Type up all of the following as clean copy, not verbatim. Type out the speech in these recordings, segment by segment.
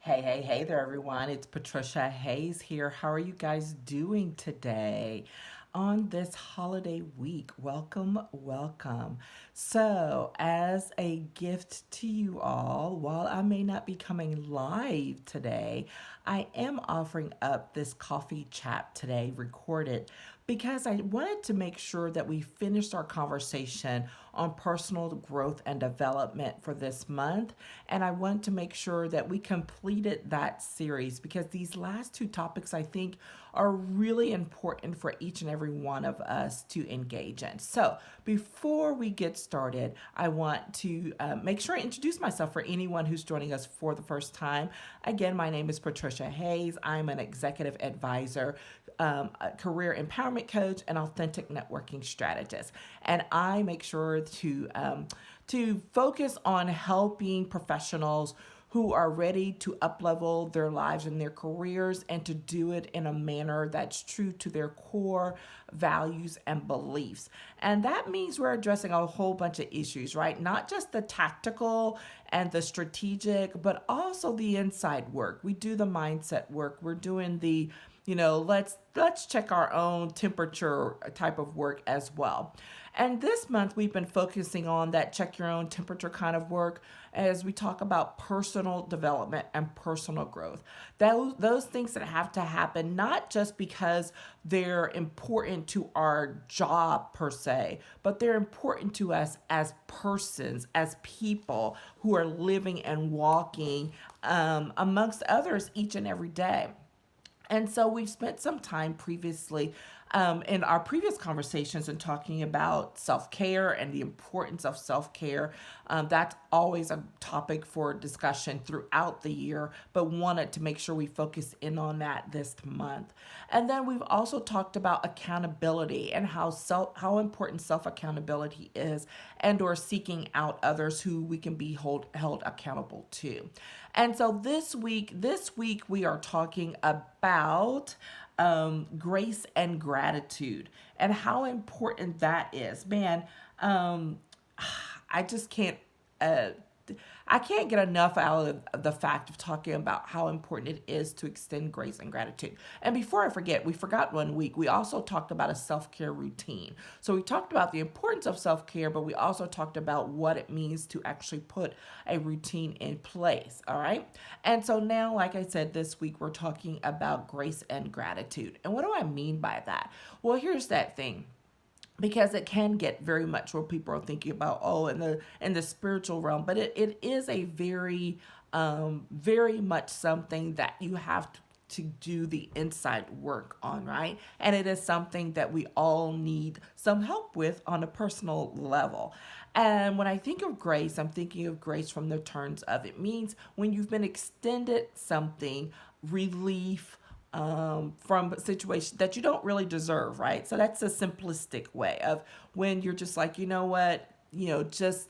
Hey there, everyone. It's Patricia Hayes here. How are you guys doing today on this holiday week? Welcome. So, as a gift to you all, while I may not be coming live today, I am offering up this coffee chat today, recorded, because I wanted to make sure that we finished our conversation on personal growth and development for this month. And I want to make sure that we completed that series because these last two topics, I think, are really important for each and every one of us to engage in. So, before we get started, I want to make sure I introduce myself for anyone who's joining us for the first time. Again, my name is Patricia Hayes. I'm an executive advisor, a career empowerment coach, and authentic networking strategist. And I make sure to focus on helping professionals who are ready to uplevel their lives and their careers and to do it in a manner that's true to their core values and beliefs. And that means we're addressing a whole bunch of issues, right? Not just the tactical and the strategic, but also the inside work. We do the mindset work. We're doing the let's check our own temperature type of work as well. And this month we've been focusing on that check your own temperature kind of work as we talk about personal development and personal growth. Those things that have to happen not just because they're important to our job per se, but they're important to us as persons, as people who are living and walking amongst others each and every day. And so we've spent some time previously in our previous conversations and talking about self care and the importance of self care. That's always a topic for discussion throughout the year, but wanted to make sure we focus in on that this month. And then we've also talked about accountability and how important self accountability is, and or seeking out others who we can be held accountable to. And so this week we are talking about grace and gratitude and how important that is. Man, I just can't. Uh, I can't get enough out of the fact of talking about how important it is to extend grace and gratitude. And before I forget, we forgot one week, we also talked about a self care routine. So we talked about the importance of self care, but we also talked about what it means to actually put a routine in place. All right. And so now, like I said, this week we're talking about grace and gratitude. And what do I mean by that? Well, here's that thing, because it can get very much where people are thinking about, oh, in the spiritual realm, but it is a very much something that you have to do the inside work on, right? And it is something that we all need some help with on a personal level. And when I think of grace, I'm thinking of grace from the terms of it means when you've been extended something, relief, from a situation that you don't really deserve, right? So that's a simplistic way of when you're just like, you know what, just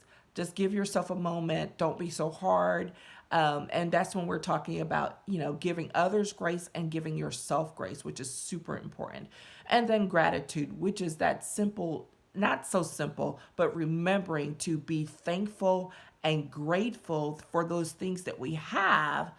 give yourself a moment. Don't be so hard. And that's when we're talking about, giving others grace and giving yourself grace, which is super important. And then gratitude, which is that simple, not so simple, but remembering to be thankful and grateful for those things that we have,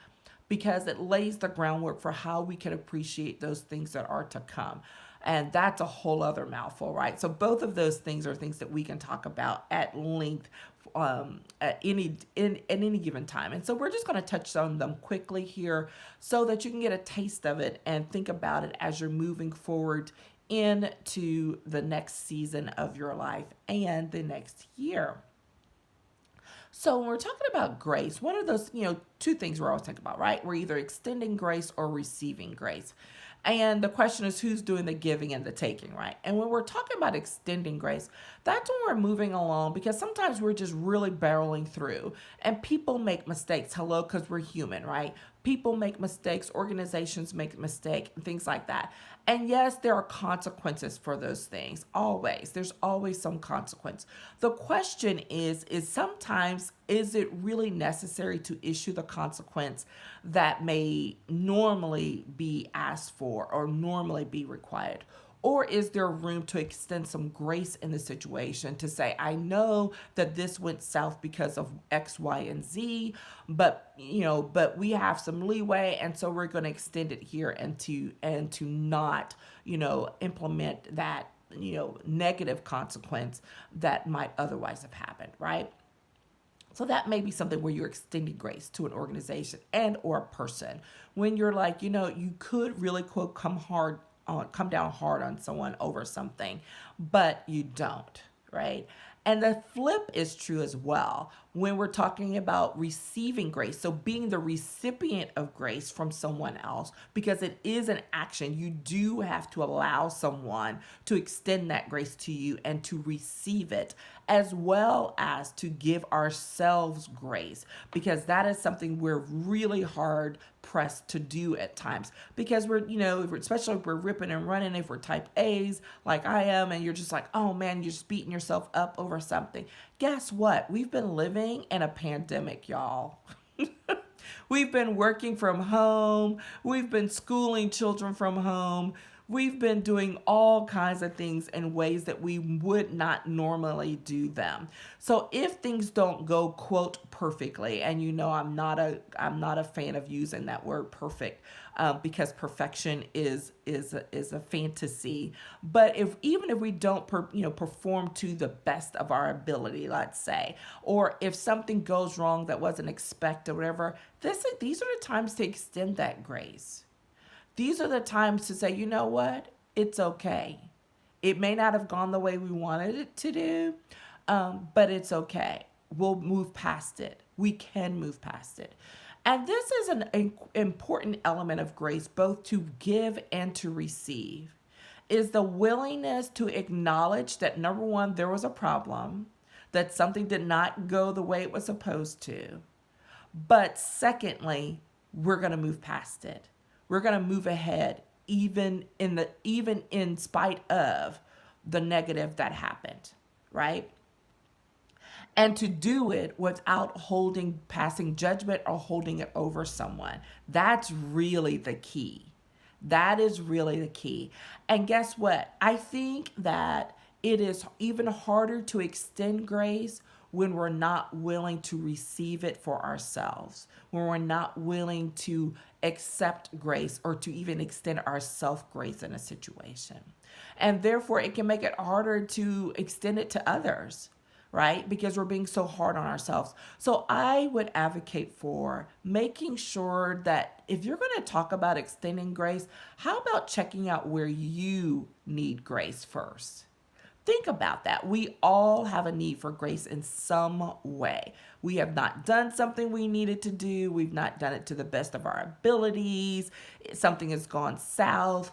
because it lays the groundwork for how we can appreciate those things that are to come. And that's a whole other mouthful, right? So both of those things are things that we can talk about at length at any given time. And so we're just going to touch on them quickly here so that you can get a taste of it and think about it as you're moving forward into the next season of your life and the next year. So when we're talking about grace, one of those, two things we're always thinking about, right? We're either extending grace or receiving grace. And the question is who's doing the giving and the taking, right? And when we're talking about extending grace, that's when we're moving along, because sometimes we're just really barreling through and people make mistakes. Hello, because we're human, right? People make mistakes, organizations make mistakes, and things like that. And yes, there are consequences for those things. Always. There's always some consequence. The question is sometimes, is it really necessary to issue the consequence that may normally be asked for or normally be required? Or is there room to extend some grace in the situation to say, I know that this went south because of X, Y, and Z, but but we have some leeway, and so we're going to extend it here and to not, implement that, negative consequence that might otherwise have happened, right? So that may be something where you're extending grace to an organization and or a person when you're like, you could really quote come down hard on someone over something, but you don't, right? And the flip is true as well when we're talking about receiving grace. So being the recipient of grace from someone else, because it is an action, you do have to allow someone to extend that grace to you and to receive it, as well as to give ourselves grace, because that is something we're really hard pressed to do at times, because especially if we're ripping and running, if we're type A's like I am, and you're just like, oh man, you're just beating yourself up over something. Guess what? We've been living in a pandemic, y'all. We've been working from home. We've been schooling children from home. We've been doing all kinds of things in ways that we would not normally do them. So if things don't go quote perfectly, and I'm not a fan of using that word perfect, because perfection is a fantasy. But even if we don't perform to the best of our ability, let's say, or if something goes wrong that wasn't expected, whatever, these are the times to extend that grace. These are the times to say, you know what? It's okay. It may not have gone the way we wanted it to do, but it's okay. We'll move past it. We can move past it. And this is an important element of grace, both to give and to receive, is the willingness to acknowledge that, number one, there was a problem, that something did not go the way it was supposed to. But secondly, we're going to move past it. We're going to move ahead, even in spite of the negative that happened, right? And to do it without passing judgment or holding it over someone. That's really the key. That is really the key. And guess what? I think that it is even harder to extend grace when we're not willing to receive it for ourselves, when we're not willing to accept grace or to even extend ourself grace in a situation. And therefore, it can make it harder to extend it to others, right? Because we're being so hard on ourselves. So I would advocate for making sure that if you're going to talk about extending grace, how about checking out where you need grace first? Think about that. We all have a need for grace in some way. We have not done something we needed to do. We've not done it to the best of our abilities. Something has gone south,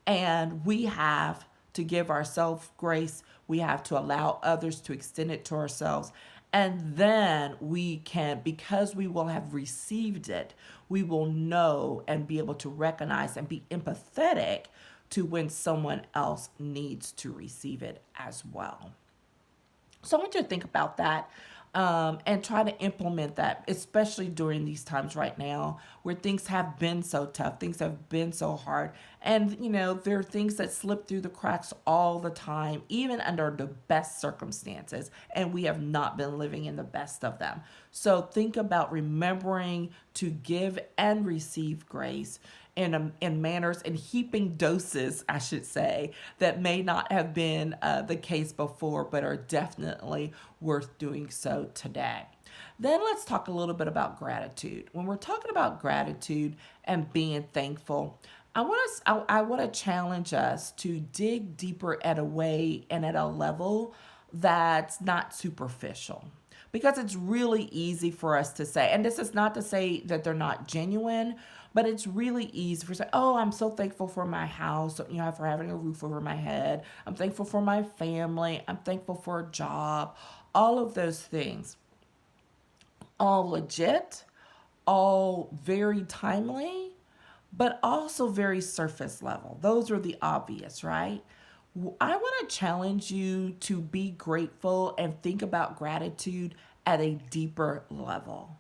and we have to give ourselves grace. We have to allow others to extend it to ourselves. And then we can, because we will have received it, we will know and be able to recognize and be empathetic to when someone else needs to receive it as well. So I want you to think about that, and try to implement that, especially during these times right now where things have been so tough, things have been so hard. And, there are things that slip through the cracks all the time, even under the best circumstances. And we have not been living in the best of them. So think about remembering to give and receive grace in manners and heaping doses, I should say, that may not have been the case before, but are definitely worth doing so today. Then let's talk a little bit about gratitude. When we're talking about gratitude and being thankful, I want to challenge us to dig deeper at a way and at a level that's not superficial, because it's really easy for us to say, and this is not to say that they're not genuine, but it's really easy for say, oh, I'm so thankful for my house, for having a roof over my head. I'm thankful for my family. I'm thankful for a job. All of those things, all legit, all very timely, but also very surface level. Those are the obvious, right? I want to challenge you to be grateful and think about gratitude at a deeper level,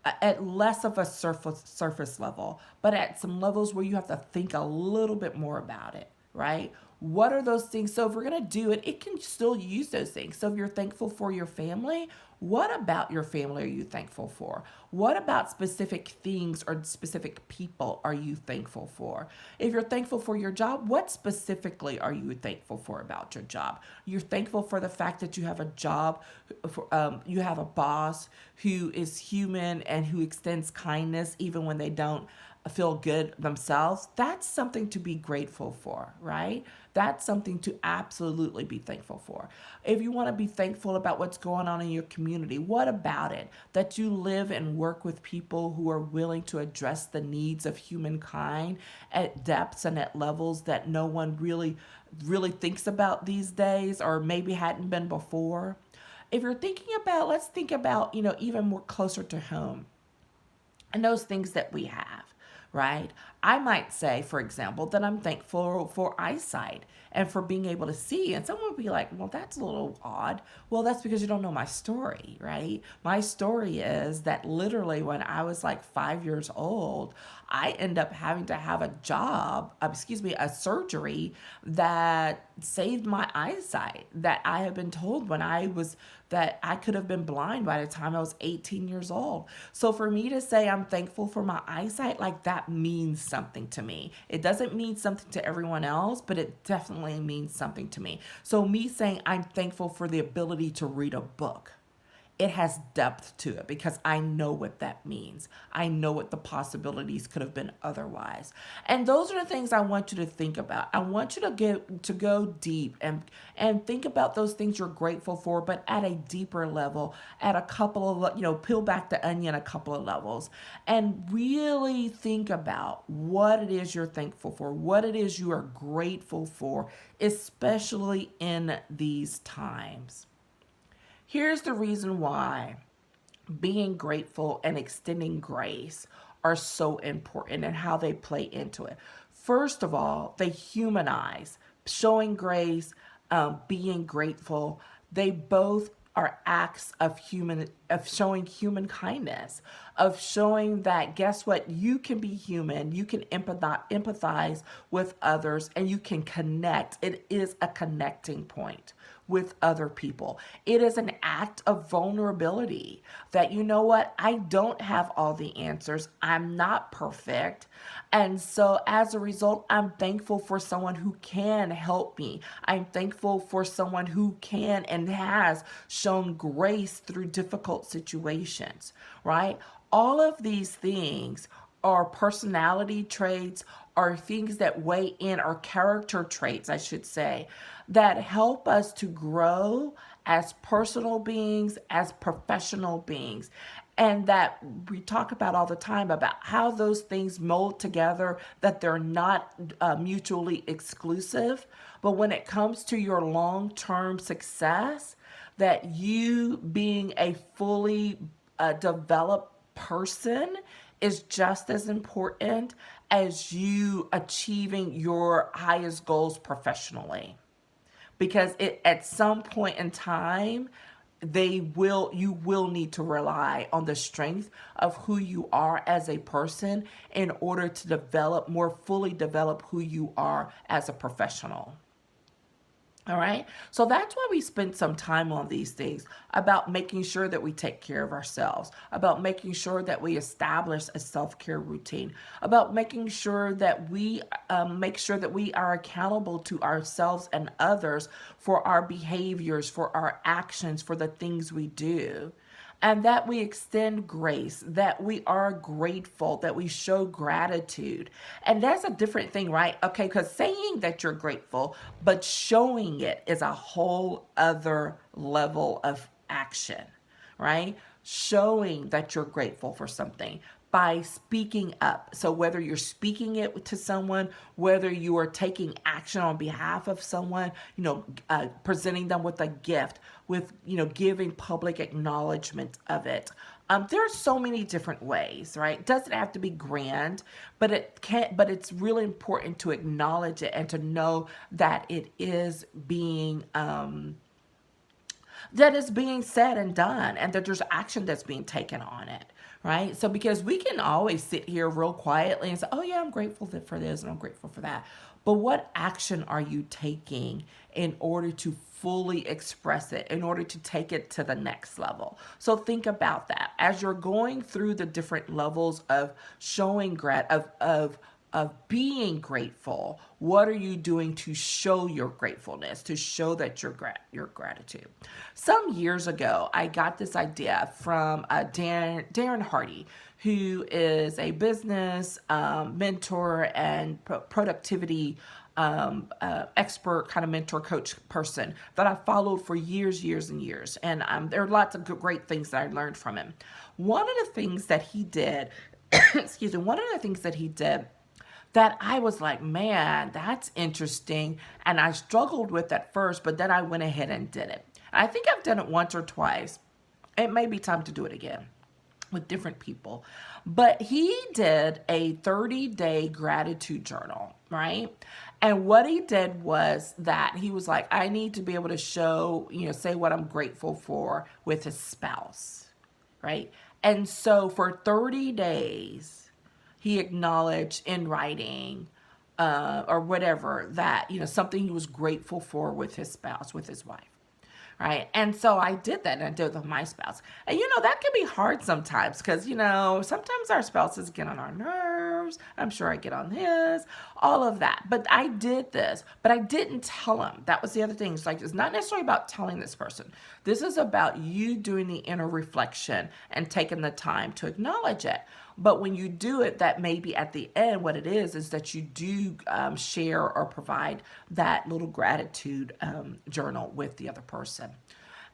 at less of a surface level, but at some levels where you have to think a little bit more about it. right? What are those things? So if we're going to do it, it can still use those things. So if you're thankful for your family, what about your family are you thankful for? What about specific things or specific people are you thankful for? If you're thankful for your job, what specifically are you thankful for about your job? You're thankful for the fact that you have a job, you have a boss who is human and who extends kindness even when they don't feel good themselves. That's something to be grateful for, right? That's something to absolutely be thankful for. If you want to be thankful about what's going on in your community, what about it? That you live and work with people who are willing to address the needs of humankind at depths and at levels that no one really thinks about these days or maybe hadn't been before. If you're thinking about, let's think about, even more closer to home and those things that we have, right? I might say, for example, that I'm thankful for eyesight and for being able to see. And someone would be like, well, that's a little odd. Well, that's because you don't know my story, right? My story is that literally when I was like 5 years old, I end up having to have a job, a surgery that saved my eyesight. That I have been told that I could have been blind by the time I was 18 years old. So for me to say I'm thankful for my eyesight, like that means something to me. It doesn't mean something to everyone else, but it definitely means something to me. So me saying I'm thankful for the ability to read a book, it has depth to it because I know what that means. I know what the possibilities could have been otherwise. And those are the things I want you to think about. I want you to go deep and think about those things you're grateful for, but at a deeper level, at a couple of, peel back the onion a couple of levels and really think about what it is you're thankful for, what it is you are grateful for, especially in these times. Here's the reason why being grateful and extending grace are so important and how they play into it. First of all, they humanize. Showing grace, being grateful, they both are acts of showing human kindness, of showing that guess what, you can be human, you can empathize with others, and you can connect. It is a connecting point with other people. It is an act of vulnerability that, you know what, I don't have all the answers. I'm not perfect. And so as a result, I'm thankful for someone who can help me. I'm thankful for someone who can and has shown grace through difficult situations, right? All of these things are personality traits, are things that weigh in, are character traits, I should say, that help us to grow as personal beings, as professional beings. And that we talk about all the time about how those things mold together, that they're not mutually exclusive. But when it comes to your long term success, that you being a fully developed person is just as important as you achieving your highest goals professionally, because at some point in time you will need to rely on the strength of who you are as a person in order to more fully develop who you are as a professional. All right. So that's why we spent some time on these things about making sure that we take care of ourselves, about making sure that we establish a self-care routine, about making sure that we make sure that we are accountable to ourselves and others for our behaviors, for our actions, for the things we do, and that we extend grace, that we are grateful, that we show gratitude. And that's a different thing, right? Okay, because saying that you're grateful, but showing it is a whole other level of action, right? Showing that you're grateful for something by speaking up. So whether you're speaking it to someone, whether you are taking action on behalf of someone, presenting them with a gift, with, giving public acknowledgement of it. There are so many different ways, right? It doesn't have to be grand, but it's really important to acknowledge it and to know that it is being that is being said and done, and that there's action that's being taken on it, right? So because we can always sit here real quietly and say, oh yeah, I'm grateful for this and I'm grateful for that, but what action are you taking in order to fully express it, in order to take it to the next level? So think about that as you're going through the different levels of showing of being grateful. What are you doing to show your gratefulness, to show that your gratitude? Some years ago, I got this idea from Darren Hardy, who is a business mentor and productivity expert, kind of mentor coach person that I followed for years, years, and years. And there are lots of great things that I learned from him. One of the things that he did, excuse me, one of the things that he did that I was like, man, that's interesting. And I struggled with at first, but then I went ahead and did it. I think I've done it once or twice. It may be time to do it again with different people. But he did a 30-day gratitude journal, right? And what he did was that he was like, I need to be able to show, say what I'm grateful for with his spouse, right? And so for 30 days, he acknowledged in writing or whatever that, something he was grateful for with his spouse, with his wife. Right. And so I did that, and I did it with my spouse. And, that can be hard sometimes because, sometimes our spouses get on our nerves. I'm sure I get on his, all of that. But I did this, but I didn't tell him. That was the other thing. It's not necessarily about telling this person. This is about you doing the inner reflection and taking the time to acknowledge it. But when you do it, that may be at the end, what it is that you do share or provide that little gratitude journal with the other person.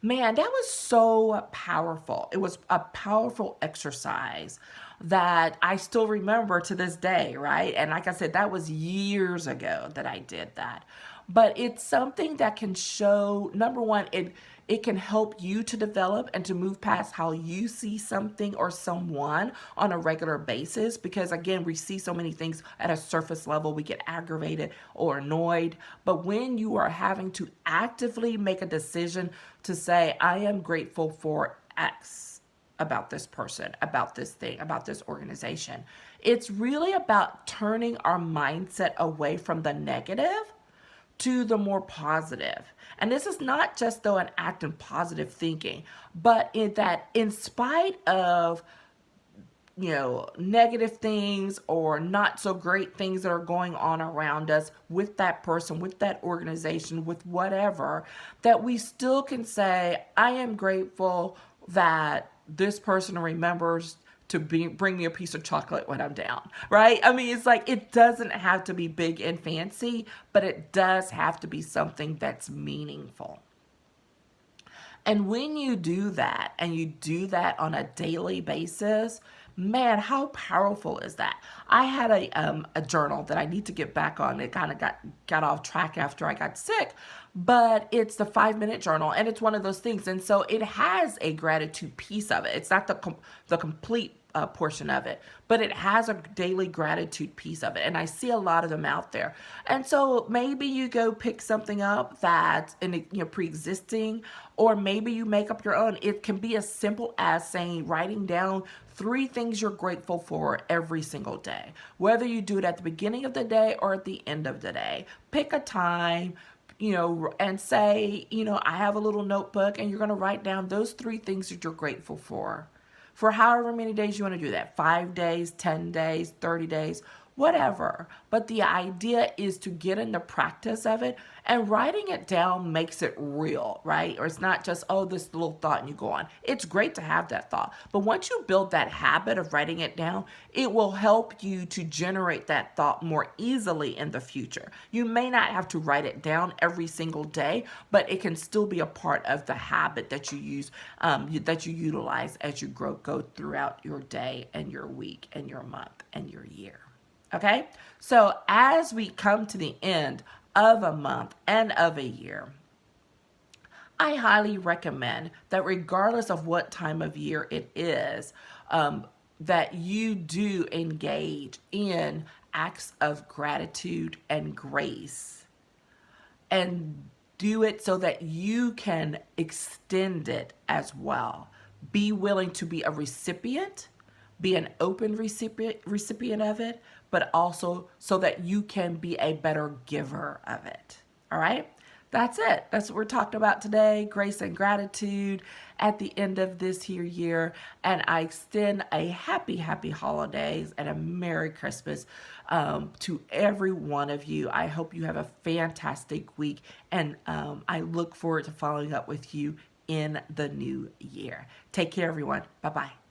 Man, that was so powerful. It was a powerful exercise that I still remember to this day, right? And like I said, that was years ago that I did that. But it's something that can show, number one, it can help you to develop and to move past how you see something or someone on a regular basis. Because again, we see so many things at a surface level, we get aggravated or annoyed. But when you are having to actively make a decision to say, I am grateful for X about this person, about this thing, about this organization, it's really about turning our mindset away from the negative to the more positive. And this is not just though an act in positive thinking, but in spite of negative things or not so great things that are going on around us with that person, with that organization, with whatever, that we still can say, I am grateful that this person remembers to bring me a piece of chocolate when I'm down, right? I mean, it's like, it doesn't have to be big and fancy, but it does have to be something that's meaningful. And when you do that, and you do that on a daily basis, man, how powerful is that? I had a journal that I need to get back on. It kind of got off track after I got sick, but it's the 5-minute journal, and it's one of those things. And so it has a gratitude piece of it. It's not the complete portion of it, but it has a daily gratitude piece of it. And I see a lot of them out there. And so maybe you go pick something up that's pre-existing, or maybe you make up your own. It can be as simple as writing down 3 things you're grateful for every single day. Whether you do it at the beginning of the day or at the end of the day, pick a time, and say, I have a little notebook, and you're going to write down those 3 things that you're grateful for however many days you want to do that, 5 days, 10 days, 30 days, whatever. But the idea is to get in the practice of it, and writing it down makes it real, right? Or it's not just, oh, this little thought and you go on. It's great to have that thought. But once you build that habit of writing it down, it will help you to generate that thought more easily in the future. You may not have to write it down every single day, but it can still be a part of the habit that you use, that you utilize as you go throughout your day and your week and your month and your year. Okay? So as we come to the end of a month and of a year, I highly recommend that regardless of what time of year it is, that you do engage in acts of gratitude and grace. And Do it so that you can extend it as well. Be willing to be a recipient, be an open recipient of it, but also so that you can be a better giver of it. All right? That's it. That's what we're talking about today. Grace and gratitude at the end of this here year. And I extend a happy holidays and a Merry Christmas to every one of you. I hope you have a fantastic week. And I look forward to following up with you in the new year. Take care, everyone. Bye bye.